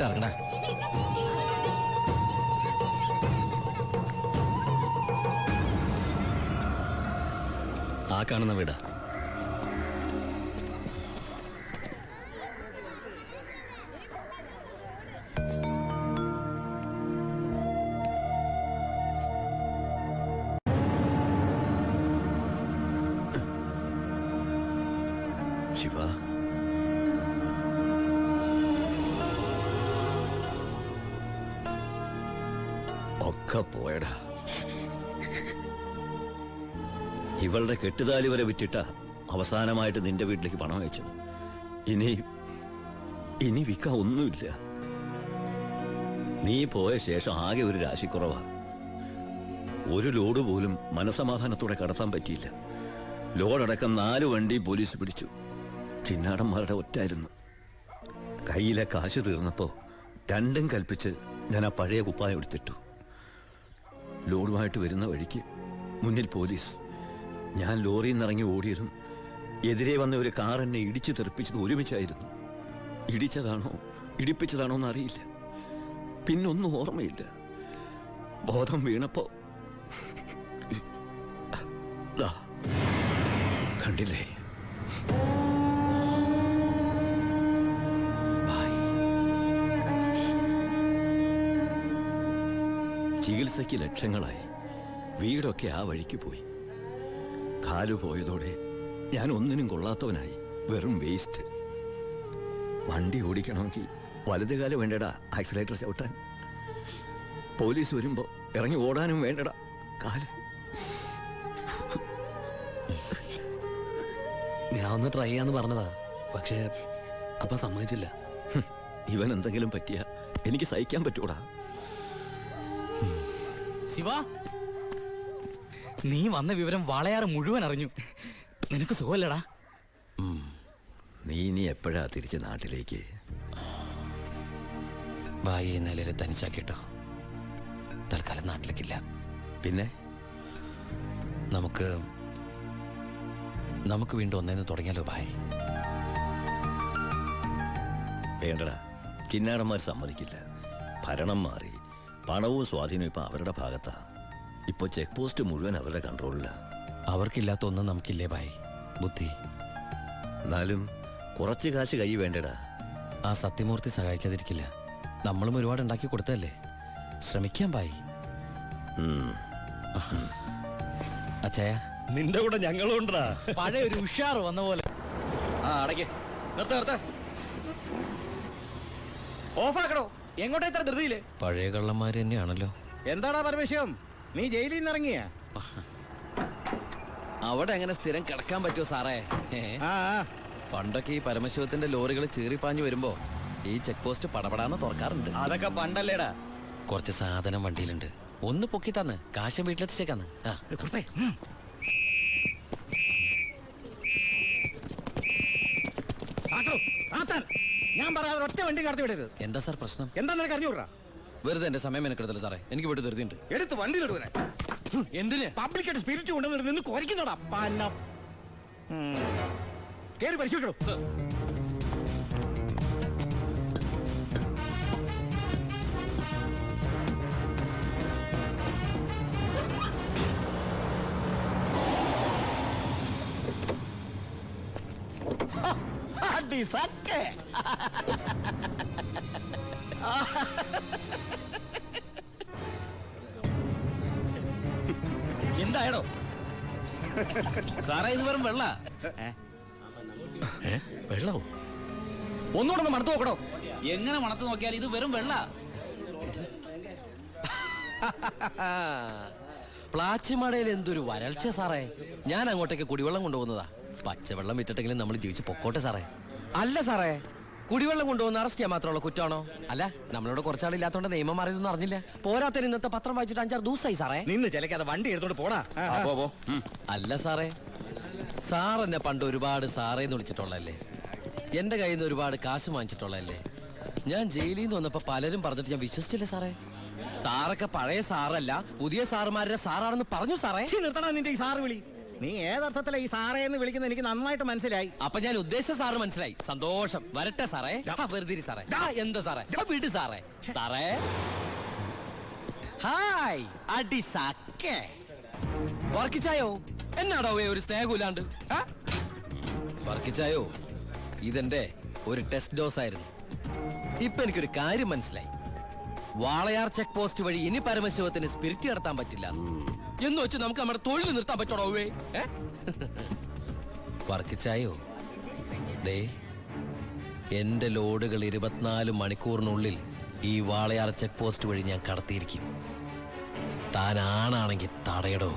ഇങ്ങോട്ട് ഇറങ്ങണ. ആ കാണുന്ന വീടാ. ശിവ, ഒക്കെ പോയടാ. ഇവളുടെ കെട്ടുതാലി വരെ വിറ്റിട്ട അവസാനമായിട്ട് നിന്റെ വീട്ടിലേക്ക് പണം അയച്ചത്. ഇനി വിൽക്കാൻ ഒന്നുമില്ല. നീ പോയ ശേഷം ആകെ ഒരു രാശിക്കുറവാ. ഒരു ലോഡ് പോലും മനസമാധാനത്തോടെ കടത്താൻ പറ്റിയില്ല. ലോഡടക്കം 4 വണ്ടി പോലീസ് പിടിച്ചു. ചിന്നാടന്മാരുടെ ഒറ്റായിരുന്നു. കയ്യിലെ കാശ് തീർന്നപ്പോ രണ്ടും കൽപ്പിച്ച് ഞാൻ ആ പഴയ കുപ്പായം എടുത്തിട്ടു. ലോഡുമായിട്ട് വരുന്ന വഴിക്ക് മുന്നിൽ പോലീസ്. ഞാൻ ലോറിയിൽ നിന്നിറങ്ങി ഓടിയതും എതിരെ വന്ന ഒരു കാർ എന്നെ ഇടിച്ചു തെറിപ്പിച്ചത് ഒരുമിച്ചായിരുന്നു. ഇടിച്ചതാണോ ഇടിപ്പിച്ചതാണോ എന്നറിയില്ല. പിന്നൊന്നും ഓർമ്മയില്ല. ബോധം വീണപ്പോ കണ്ടില്ലേ? ചികിത്സയ്ക്ക് ലക്ഷങ്ങളായി. വീടൊക്കെ ആ വഴിക്ക് പോയി. കാലു പോയതോടെ ഞാൻ ഒന്നിനും കൊള്ളാത്തവനായി. വെറും വേസ്റ്റ്. വണ്ടി ഓടിക്കണമെങ്കിൽ വലതുകാലം വേണ്ടടാ ആക്സിലേറ്റർ ചവിട്ടാൻ. പോലീസ് വരുമ്പോ ഇറങ്ങി ഓടാനും വേണ്ടടാ കാല്. ഞാൻ ഒന്ന് ട്രൈ ചെയ്യാന്ന് പറഞ്ഞതാ, പക്ഷേ അപ്പൊ സമ്മതിച്ചില്ല. ഇവൻ എന്തെങ്കിലും പറ്റിയ എനിക്ക് സഹിക്കാൻ പറ്റൂടാ. ശിവ, നീ വന്ന വിവരം വാളയാറ് മുഴുവൻ അറിഞ്ഞു. നിനക്ക് സുഖമല്ലടാ? നീ ഇനി എപ്പോഴാ തിരിച്ച് നാട്ടിലേക്ക്? ഭായിയെ നിലയിൽ തനിച്ചാക്കിട്ടോ. തൽക്കാലം നാട്ടിലേക്കില്ല. പിന്നെ നമുക്ക് വീണ്ടും ഒന്നേന്ന് തുടങ്ങിയാലോ ഭായ്? വേണ്ടടാ, ചിന്നാടന്മാർ സമ്മതിക്കില്ല. ഭരണം മാറി. പണവും സ്വാധീനവും ഇപ്പൊ അവരുടെ ഭാഗത്താ. ഇപ്പൊ ചെക്ക് പോസ്റ്റ് മുഴുവൻ അവരുടെ കൺട്രോളിലാ. അവർക്കില്ലാത്ത ഒന്നും നമുക്കില്ലേ ഭായ്? ബുദ്ധി. എന്നാലും കുറച്ച് കാശ് കൈ വേണ്ടടാ. ആ സത്യമൂർത്തി സഹായിക്കാതിരിക്കില്ല. നമ്മളും ഒരുപാട് ഉണ്ടാക്കി കൊടുത്തല്ലേ. ശ്രമിക്കാം ഭായ്. അച്ചായ, നിന്റെ കൂടെ ഞങ്ങളും ഉണ്ടാ. പഴയ ഒരു ഉഷാർ വന്ന പോലെ. അടയ്ക്ക്, നിർത്ത ഓഫാക്കടോ. എങ്ങോട്ടാ ഇത്ര ധൃതിയില്? പഴയ കള്ളന്മാര് തന്നെയാണല്ലോ. എന്താടാ പരമേശ്വരം, നീ ജയിലിൽ നിന്ന് ഇറങ്ങിയ? അവിടെ എങ്ങനെ സ്ഥിരം കിടക്കാൻ പറ്റുമോ സാറേ? പണ്ടൊക്കെ ഈ പരമശിവത്തിന്റെ ലോറികൾ ചീറിപ്പാഞ്ഞു വരുമ്പോ ഈ ചെക്ക് പോസ്റ്റ് പടപടാന്ന് തുറക്കാറുണ്ട്. അതൊക്കെ പണ്ടല്ലേടാ. കുറച്ച് സാധനം വണ്ടിയിലുണ്ട്. ഒന്ന് പൊക്കി തന്ന് കാശം വീട്ടിലെത്തിച്ചേക്കാന്ന്. ഞാൻ പറയാതെ ഒറ്റ വണ്ടി കടത്തി വിടരുത്. എന്താ സാർ പ്രശ്നം? എന്താ നിനക്ക് അറിഞ്ഞൂടാ? വെറുതെ എന്റെ സമയം മെനക്കെടുത്തല്ലോ സാറേ. എനിക്ക് വീട്ടിൽ ധൃതിയുണ്ട്. എടുത്ത് വണ്ടിയിലിടുവനെ. എന്തിന്? പബ്ലിക്കായിട്ട് സ്പിരിറ്റ് കൊണ്ടുവന്നിട്ട് നിന്ന് കുറയ്ക്കുന്നോടാ. കേറി പരിശോധിക്കണോ? എന്തായടോ സാറേ? ഇത് വെറും വെള്ള. വെള്ളമോ? ഒന്നുകൂടെ ഒന്ന് മണത്ത് നോക്കടോ. എങ്ങനെ മണത്ത് നോക്കിയാൽ ഇത് വെറും വെള്ള. പ്ലാച്ചിമടയിൽ എന്തൊരു വരൾച്ച സാറേ. ഞാൻ അങ്ങോട്ടേക്ക് കുടിവെള്ളം കൊണ്ടുപോകുന്നതാ. പച്ചവെള്ളം വിറ്റിട്ടെങ്കിലും നമ്മൾ ജീവിച്ച് പൊക്കോട്ടെ സാറേ. അല്ല സാറേ, കുടിവെള്ളം കൊണ്ടുപോകുന്ന അറസ്റ്റ് ചെയ്യാൻ മാത്രമുള്ള കുറ്റമാണോ? അല്ല, നമ്മളോട് കുറച്ചാളില്ലാത്തോണ്ട് നിയമം മാറിയതൊന്നും അറിഞ്ഞില്ല. പോരാത്തതിന് ഇന്നത്തെ പത്രം വായിച്ചിട്ട് 5-6 ദിവസമായി സാറേ. നിന്ന് ചിലക്കാതെ വണ്ടി എടുത്തോണ്ട് പോടാ. അല്ല സാറേ, സാർ എന്നെ പണ്ട് ഒരുപാട് സാറേന്ന് വിളിച്ചിട്ടുള്ളല്ലേ. എന്റെ കയ്യിൽ നിന്ന് ഒരുപാട് കാശ് വാങ്ങിച്ചിട്ടുള്ളല്ലേ. ഞാൻ ജയിലിൽ നിന്ന് വന്നപ്പോ പലരും പറഞ്ഞിട്ട് ഞാൻ വിശ്വസിച്ചില്ല സാറേ. സാറൊക്കെ പഴയ സാറല്ല, പുതിയ സാറുമാരുടെ സാറാണെന്ന് പറഞ്ഞു സാറേ. നിർത്തണ നിന്റെ ഈ സാറ് വിളി. നീ ഏതർത്ഥത്തിലാ ഈ സാറേ എന്ന് വിളിക്കുന്നത് എനിക്ക് നന്നായിട്ട് മനസ്സിലായി. അപ്പൊ ഞാൻ ഉദ്ദേശിച്ച സാറ് മനസ്സിലായി. സന്തോഷം. വരട്ടെ സാറേ. വെറുതെ സാറേ. എന്താ സാറേ? വീട് സാറേ. സാറേ ഹായ് അടി സാക്കേ. വർക്കിച്ചായോ? എന്നാടോ ഒരു സ്നേഹമില്ലാണ്ട്? വർക്കിച്ചായോ, ഇതെന്റെ ഒരു ടെസ്റ്റ് ഡോസ് ആയിരുന്നു. ഇപ്പൊ എനിക്കൊരു കാര്യം മനസ്സിലായി. വാളയാർ ചെക്ക് പോസ്റ്റ് വഴി ഇനി പരമശിവത്തിന് സ്പിരിറ്റ് നടത്താൻ പറ്റില്ല എന്ന് വെച്ച് നമുക്ക് നമ്മുടെ തൊഴിൽ നിർത്താൻ പറ്റണോ? വർക്കിച്ചായോ, ദേ എന്റെ ലോഡുകൾ 24 മണിക്കൂറിനുള്ളിൽ ഈ വാളയാർ ചെക്ക് പോസ്റ്റ് വഴി ഞാൻ കടത്തിയിരിക്കും. താൻ ആണാണെങ്കിൽ തടയടോ.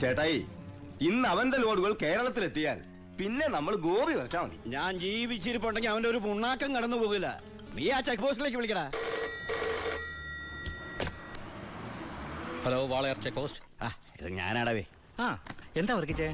ചേട്ടായി, ഇന്ന് അവന്റെ ലോഡുകൾ കേരളത്തിലെത്തിയാൽ പിന്നെ നമ്മൾ ഗോപി വരച്ചാ മതി. ഞാൻ ജീവിച്ചിരിപ്പുണ്ടെങ്കിൽ അവന്റെ ഒരു പുണ്ണാക്കം കടന്നു പോകില്ല. നീ ആ ചെക്ക് പോസ്റ്റിലേക്ക് വിളിക്കടാ. Hello, Walayar check post. ഇത് ഞാനാടവേ. എന്താ വർക്കിച്ചേ?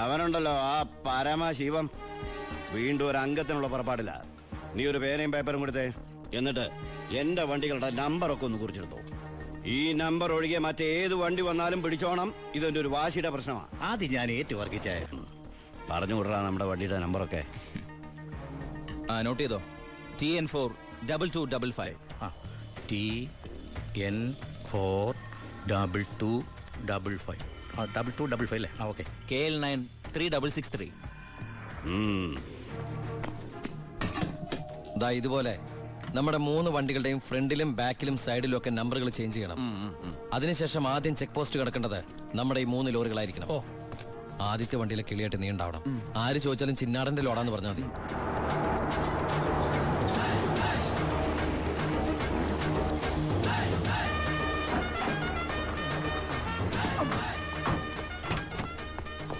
അവനുണ്ടല്ലോ ആ പരമശിവം, വീണ്ടും ഒരു അംഗത്തിനുള്ള പുറപ്പാടില്ല. നീ ഒരു പേനയും പേപ്പറും കൊടുത്തേ. എന്നിട്ട് എന്റെ വണ്ടികളുടെ നമ്പറൊക്കെ ഒന്ന് കുറിച്ചെടുത്തോ. ഈ നമ്പർ ഒഴികെ മറ്റേത് വണ്ടി വന്നാലും പിടിച്ചോണം. ഇതെന്റെ ഒരു വാശിയുടെ പ്രശ്നമാണ്. ആദ്യം ഞാൻ ഏറ്റു വർക്കിച്ചേ. പറഞ്ഞു വിടറാ നമ്മുടെ വണ്ടിയുടെ നമ്പറൊക്കെ. നോട്ട് ചെയ്തോ. TN4 2255. TN4 2255. 2255 അല്ലേ? ഓക്കെ. KL9 3663. ദാ ഇതുപോലെ നമ്മുടെ 3 വണ്ടികളുടെയും ഫ്രണ്ടിലും ബാക്കിലും സൈഡിലും ഒക്കെ നമ്പറുകൾ ചേഞ്ച് ചെയ്യണം. അതിനുശേഷം ആദ്യം ചെക്ക് പോസ്റ്റ് കിടക്കേണ്ടത് നമ്മുടെ ഈ 3 ലോറികളായിരിക്കണം. ആദ്യത്തെ വണ്ടിയിലെ കിളിയായിട്ട് നീ ഉണ്ടാവണം. ആര് ചോദിച്ചാലും ചിന്നാടന്റെ ലോഡാന്ന് പറഞ്ഞാൽ മതി.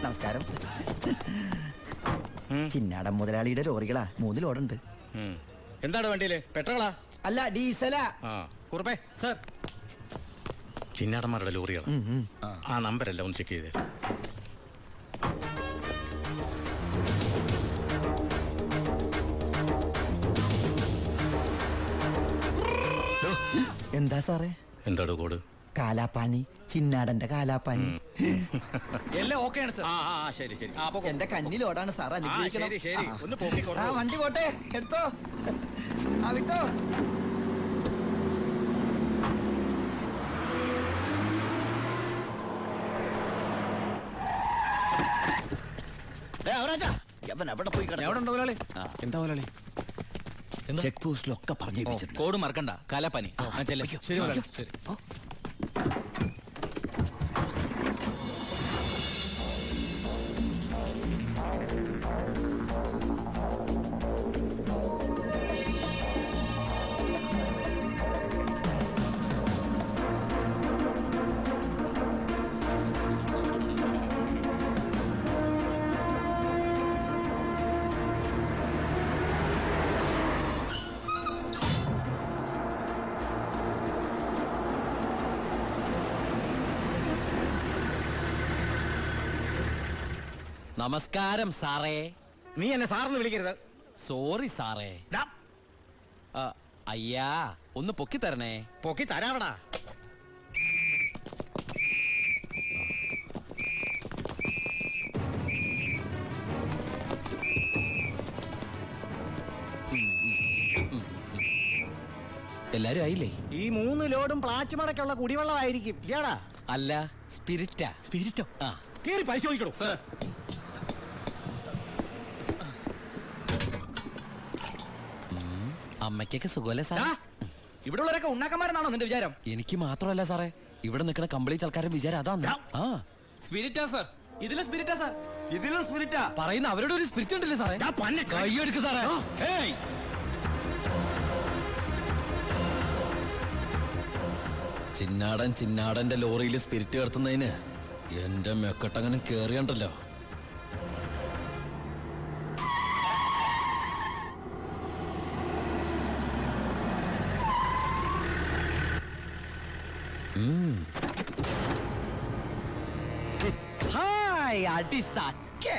നമസ്കാരം. ചിന്നാടൻ മുതലാളിയുടെ ലോറികളാ, 3 ലോഡുണ്ട്. എന്താണ് വണ്ടിയില്? പെട്രോളാ? അല്ല, ഡീസലാ. കുറുപ്പേ സർ, ചിന്നാടന്മാരുടെ ലോറികളാ. ആ നമ്പരല്ല ഒന്ന് ചെക്ക് ചെയ്തേ. എന്താ സാറേ? എന്താണ് കോഡ്? കാലാപ്പാനി, ചിന്നാടന്റെ കാലാപ്പാനി. എല്ലാം ഓക്കെയാണ് സർ. ശരി ശരി. എന്റെ കന്നിലോടാണ് സാർ, അനുഗ്രഹിക്കണം. ശരി ശരി, ഒന്ന് പോക്കിക്കോ. വണ്ടി പോട്ടെ, എടുത്തോ. വിട്ടോ. എവിടെ പോയി മുതലാളി? എന്താ മുതലാളി? ചെക്ക് പോസ്റ്റിലൊക്കെ പറഞ്ഞു. കോഡ് മറക്കണ്ട. കാലാപ്പാനി. ശരി മുതലാളി. ശരി. നമസ്കാരം സാറേ. നീ എന്നെ സാറെന്ന് വിളിക്കരുത്. സോറി സാറേ. അയ്യാ, ഒന്ന് പൊക്കി തരണേ. പൊക്കി തരാവടാ. എല്ലാരും ആയില്ലേ? ഈ 3 ലോഡും പ്ലാച്ചുമടക്കുള്ള കുടിവെള്ളമായിരിക്കും. ഇയാടാ? അല്ല, സ്പിരിറ്റാ. സ്പിരിറ്റോ? ആ, കേറി പരിശോധിക്കണോ? അമ്മയ്ക്കൊക്കെ സുഖമല്ലേ സാറേ? ഇവിടെ ഉള്ളവരൊക്കെ ഉണ്ണാക്കന്മാരെന്നാണോ നിന്റെ വിചാരം? എനിക്ക് മാത്രമല്ല സാറേ, ഇവിടെ നിൽക്കുന്ന കംപ്ലീറ്റ് ആൾക്കാരുടെ വിചാരം അതാണ്. സ്പിരിറ്റാ സർ. ഇതിലും സ്പിരിറ്റാ സർ. ഇതിലും സ്പിരിറ്റാ പറയുന്ന അവരുടെ ഒരു സ്പിരിറ്റ് ഉണ്ടല്ലേ സാറേ? കൈയെടുക്ക് സാറേ. ചിന്നാടന്റെ ലോറിയിൽ സ്പിരിറ്റ് കടത്തുന്നതിന് എന്റെ മെക്കെട്ടങ്ങനെ കേറിയണ്ടല്ലോ. ഹായ് അടിസാക്കേ.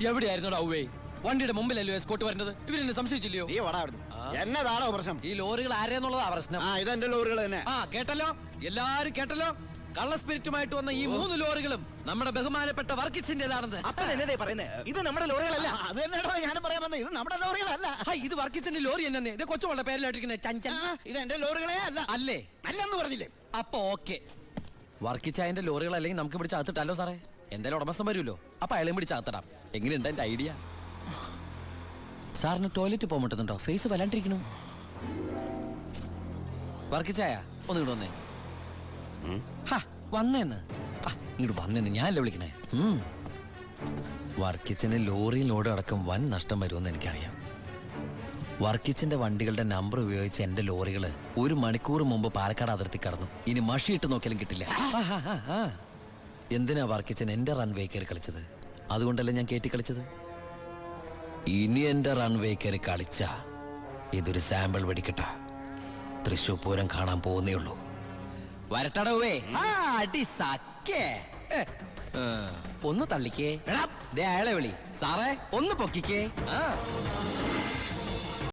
എവിടെയായിരുന്നു ഔവേ? വണ്ടിയുടെ മുമ്പിലല്ലോ എസ്കോട്ട് വരുന്നത്. ഇവരെന്നെ സംശയിച്ചില്ലയോ? നീ വടാ അവിടുന്ന്. എന്നതാണോ പ്രശ്നം? ഈ ലോറികൾ ആരെന്നുള്ളതാ പ്രശ്നം. ആ ഇതെന്റെ ലോറികൾ തന്നെ. ആ കേട്ടല്ലോ, എല്ലാരും കേട്ടല്ലോ. കള്ള സ്പിരിറ്റുമായിട്ട് വന്ന ഈ 3 ലോറികളും നമ്മുടെ ബഹുമാനപ്പെട്ട വർക്കിച്ചിന്റേതാണെന്ന്. അപ്പൻ എന്നതേ പറയുന്നേ? ഇത് നമ്മുടെ ലോറികളല്ല. അത് തന്നെയാണോ ഞാനും പറയാൻ വന്നത്. ഇത് നമ്മുടെ ലോറികളല്ല. ഇത് വർക്കിച്ചിന്റെ ലോറി തന്നെ. ഇത് കൊച്ചുമകളുടെ പേരിലായിട്ടിരിക്കുന്നത് ചഞ്ചൽ. ഇത് എന്റെ ലോറികളെ അല്ല. അല്ലേ? അല്ലെന്ന് പറഞ്ഞില്ലേ? അപ്പൊ ഓക്കെ, വർക്കിച്ചായന്റെ ലോറികൾ അല്ലെങ്കിൽ നമുക്ക് പിടിച്ച് അകത്തിട്ടല്ലോ സാറേ. എന്തായാലും ഉടമസ്ഥൻ വരുമല്ലോ, അപ്പൊ അയാളെയും പിടിച്ച് അകത്തിടാം. എങ്ങനെയുണ്ട് എന്റെ ഐഡിയ? സാറിന് ടോയ്ലറ്റ് പോകാൻ പറ്റുന്നുണ്ടോ? ഫേസ് വല്ലാണ്ടിരിക്കണു. വർക്കിച്ചായ ഒന്ന് ഇങ്ങോട്ട് വന്നേ. വന്നേന്ന് ഇങ്ങോട്ട് വന്നേന്ന് ഞാനല്ലേ വിളിക്കണേ. വർക്കിച്ചിന് ലോറിയിൽ ലോഡ് അടക്കം വൻ നഷ്ടം വരുമെന്ന് എനിക്കറിയാം. വർക്കിച്ചിന്റെ വണ്ടികളുടെ നമ്പർ ഉപയോഗിച്ച് എന്റെ ലോറികള് 1 മണിക്കൂർ മുമ്പ് പാലക്കാട് അതിർത്തി കടന്നു. ഇനി മഷിയിട്ട് നോക്കിയാലും കിട്ടില്ല. എന്തിനാ വർക്കിച്ചൻ എന്റെ റൺവേ കയറി കളിച്ചത്? അതുകൊണ്ടല്ലേ ഞാൻ കയറ്റി കളിച്ചത്. ഇനി എന്റെ റൺവേ കയറി കളിച്ച ഇതൊരു സാമ്പിൾ വെടിക്കട്ട. തൃശൂർ പൂരം കാണാൻ പോകുന്നേ ഉള്ളൂ. വരട്ടടവേ. ഒന്ന് തള്ളിക്കേ. അയാളെ വിളി സാറേ, ഒന്ന് പൊക്കിക്കേ.